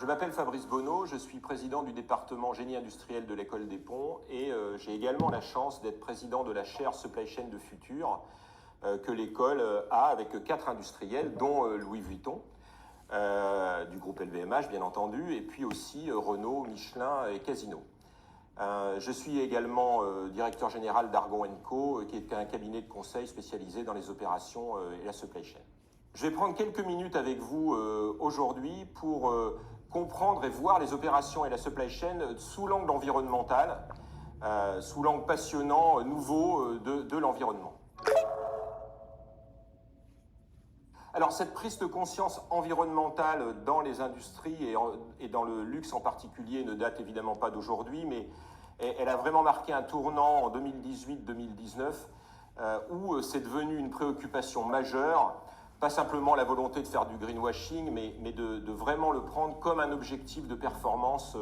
Je m'appelle Fabrice Bonneau, je suis président du département génie industriel de l'École des Ponts et j'ai également la chance d'être président de la chaire Supply Chain de Futur que l'école a avec 4 industriels, dont Louis Vuitton, du groupe LVMH bien entendu, et puis aussi Renault, Michelin et Casino. Je suis également directeur général d'Argon & Co, qui est un cabinet de conseil spécialisé dans les opérations et la supply chain. Je vais prendre quelques minutes avec vous aujourd'hui pour comprendre et voir les opérations et la supply chain sous l'angle environnemental, sous l'angle passionnant, nouveau de l'environnement. Alors cette prise de conscience environnementale dans les industries et dans le luxe en particulier ne date évidemment pas d'aujourd'hui, mais elle a vraiment marqué un tournant en 2018-2019 où c'est devenu une préoccupation majeure, pas simplement la volonté de faire du greenwashing, mais de vraiment le prendre comme un objectif de performance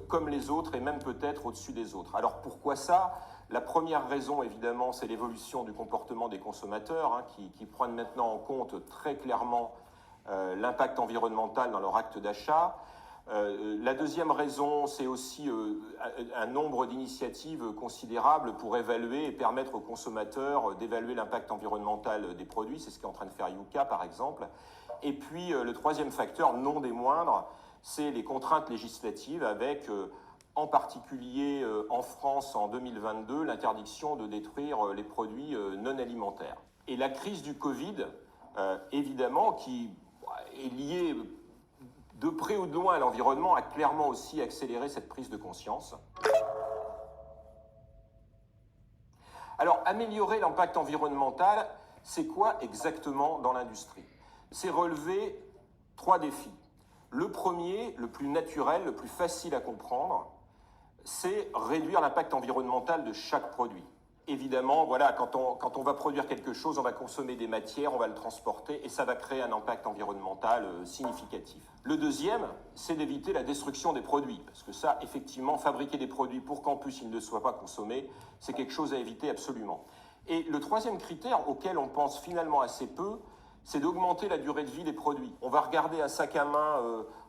comme les autres et même peut-être au-dessus des autres. Alors pourquoi ça ? La première raison, évidemment, c'est l'évolution du comportement des consommateurs qui prennent maintenant en compte très clairement l'impact environnemental dans leur acte d'achat. La deuxième raison, c'est aussi un nombre d'initiatives considérables pour évaluer et permettre aux consommateurs d'évaluer l'impact environnemental des produits. C'est ce qu'est en train de faire Yuka, par exemple. Et puis, le troisième facteur, non des moindres, c'est les contraintes législatives avec, en particulier en France en 2022, l'interdiction de détruire les produits non alimentaires. Et la crise du Covid, évidemment, qui est liée de près ou de loin à l'environnement, a clairement aussi accéléré cette prise de conscience. Alors, améliorer l'impact environnemental, c'est quoi exactement dans l'industrie? C'est relever 3 défis. Le premier, le plus naturel, le plus facile à comprendre, c'est réduire l'impact environnemental de chaque produit. Évidemment, voilà, quand on va produire quelque chose, on va consommer des matières, on va le transporter et ça va créer un impact environnemental significatif. Le deuxième, c'est d'éviter la destruction des produits. Parce que ça, effectivement, fabriquer des produits pour qu'en plus ils ne soient pas consommés, c'est quelque chose à éviter absolument. Et le troisième critère auquel on pense finalement assez peu, c'est d'augmenter la durée de vie des produits. On va regarder un sac à main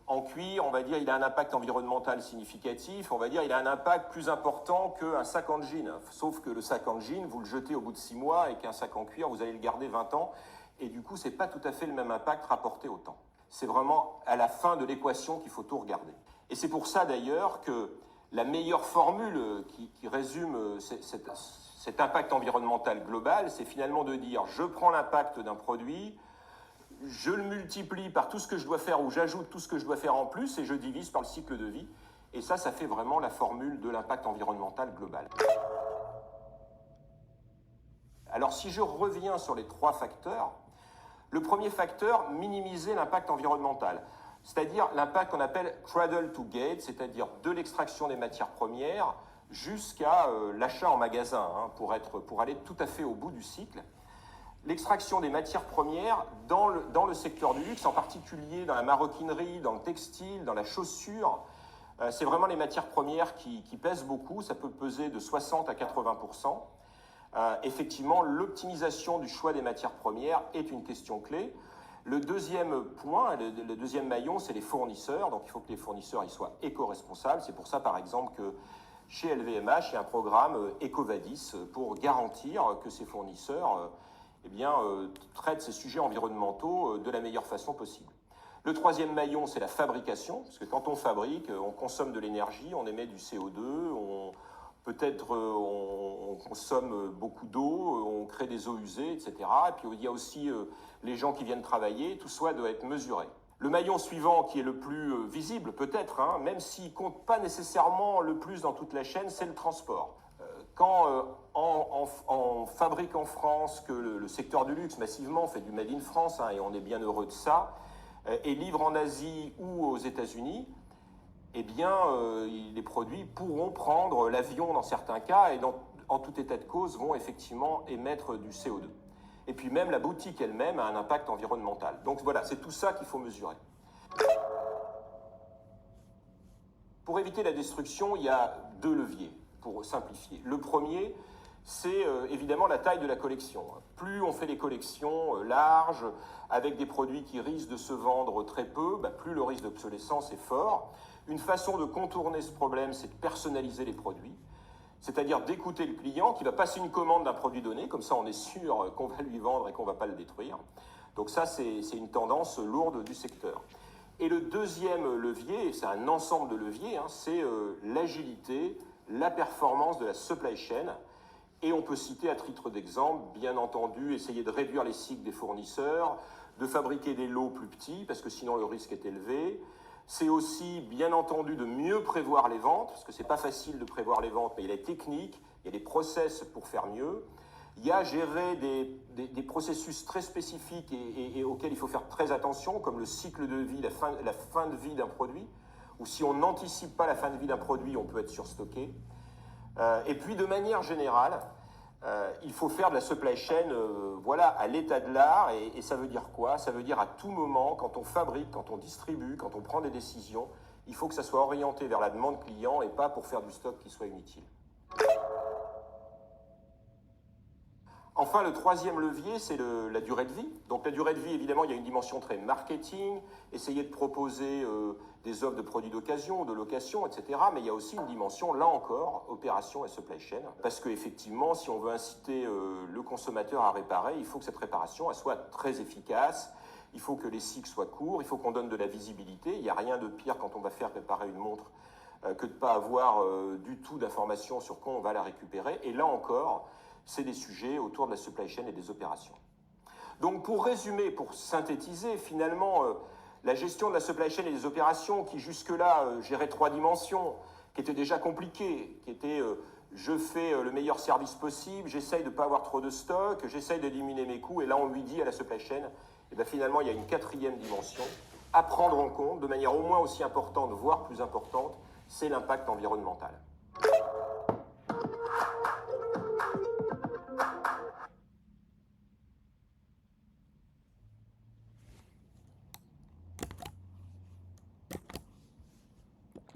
en cuir, on va dire il a un impact environnemental significatif, on va dire il a un impact plus important qu'un sac en jean. Sauf que le sac en jean, vous le jetez au bout de 6 mois et qu'un sac en cuir, vous allez le garder 20 ans. Et du coup, c'est pas tout à fait le même impact rapporté au temps. C'est vraiment à la fin de l'équation qu'il faut tout regarder. Et c'est pour ça d'ailleurs que la meilleure formule qui résume cet impact environnemental global, c'est finalement de dire je prends l'impact d'un produit, je le multiplie par tout ce que je dois faire ou j'ajoute tout ce que je dois faire en plus et je divise par le cycle de vie. Et ça fait vraiment la formule de l'impact environnemental global. Alors si je reviens sur les 3 facteurs, le premier facteur, minimiser l'impact environnemental, c'est-à-dire l'impact qu'on appelle cradle to gate, c'est-à-dire de l'extraction des matières premières jusqu'à l'achat en magasin, pour aller tout à fait au bout du cycle. L'extraction des matières premières dans le secteur du luxe, en particulier dans la maroquinerie, dans le textile, dans la chaussure, c'est vraiment les matières premières qui pèsent beaucoup, ça peut peser de 60 à 80%. Effectivement, l'optimisation du choix des matières premières est une question clé. Le deuxième point, le deuxième maillon, c'est les fournisseurs. Donc il faut que les fournisseurs ils soient éco-responsables. C'est pour ça, par exemple, que chez LVMH, il y a un programme EcoVadis pour garantir que ces fournisseurs traitent ces sujets environnementaux de la meilleure façon possible. Le troisième maillon, c'est la fabrication, parce que quand on fabrique, on consomme de l'énergie, on émet du CO2, peut-être on consomme beaucoup d'eau, on crée des eaux usées, etc. Et puis il y a aussi les gens qui viennent travailler, tout ça doit être mesuré. Le maillon suivant, qui est le plus visible peut-être, même s'il ne compte pas nécessairement le plus dans toute la chaîne, c'est le transport. Quand on fabrique en France, que le secteur du luxe massivement fait du Made in France, et on est bien heureux de ça, et livre en Asie ou aux États-Unis, eh bien, les produits pourront prendre l'avion dans certains cas et en tout état de cause vont effectivement émettre du CO2. Et puis même la boutique elle-même a un impact environnemental. Donc voilà, c'est tout ça qu'il faut mesurer. Pour éviter la destruction, il y a 2 leviers pour simplifier. Le premier, c'est évidemment la taille de la collection. Plus on fait des collections larges, avec des produits qui risquent de se vendre très peu, plus le risque d'obsolescence est fort. Une façon de contourner ce problème, c'est de personnaliser les produits, c'est-à-dire d'écouter le client qui va passer une commande d'un produit donné, comme ça on est sûr qu'on va lui vendre et qu'on ne va pas le détruire. Donc ça, c'est une tendance lourde du secteur. Et le deuxième levier, et c'est un ensemble de leviers, c'est l'agilité, la performance de la supply chain. Et on peut citer à titre d'exemple, bien entendu, essayer de réduire les cycles des fournisseurs, de fabriquer des lots plus petits, parce que sinon le risque est élevé. C'est aussi, bien entendu, de mieux prévoir les ventes, parce que ce n'est pas facile de prévoir les ventes, mais il y a des techniques, il y a des process pour faire mieux. Il y a gérer des processus très spécifiques et auxquels il faut faire très attention, comme le cycle de vie, la fin de vie d'un produit, ou si on n'anticipe pas la fin de vie d'un produit, on peut être surstocké. Et puis, de manière générale, il faut faire de la supply chain à l'état de l'art. Et ça veut dire quoi? Ça veut dire à tout moment, quand on fabrique, quand on distribue, quand on prend des décisions, il faut que ça soit orienté vers la demande client et pas pour faire du stock qui soit inutile. Enfin, le troisième levier, c'est la durée de vie. Donc la durée de vie, évidemment, il y a une dimension très marketing, essayer de proposer des offres de produits d'occasion, de location, etc. Mais il y a aussi une dimension, là encore, opération et supply chain. Parce qu'effectivement, si on veut inciter le consommateur à réparer, il faut que cette réparation elle soit très efficace, il faut que les cycles soient courts, il faut qu'on donne de la visibilité. Il n'y a rien de pire quand on va faire réparer une montre que de ne pas avoir du tout d'informations sur quand on va la récupérer. Et là encore, c'est des sujets autour de la supply chain et des opérations. Donc pour résumer, pour synthétiser, finalement, la gestion de la supply chain et des opérations qui jusque-là gérait 3 dimensions, qui étaient déjà compliquées, qui étaient je fais le meilleur service possible, j'essaye de ne pas avoir trop de stock, j'essaye d'éliminer mes coûts, et là on lui dit à la supply chain, et bien finalement il y a une 4e dimension à prendre en compte, de manière au moins aussi importante, voire plus importante, c'est l'impact environnemental.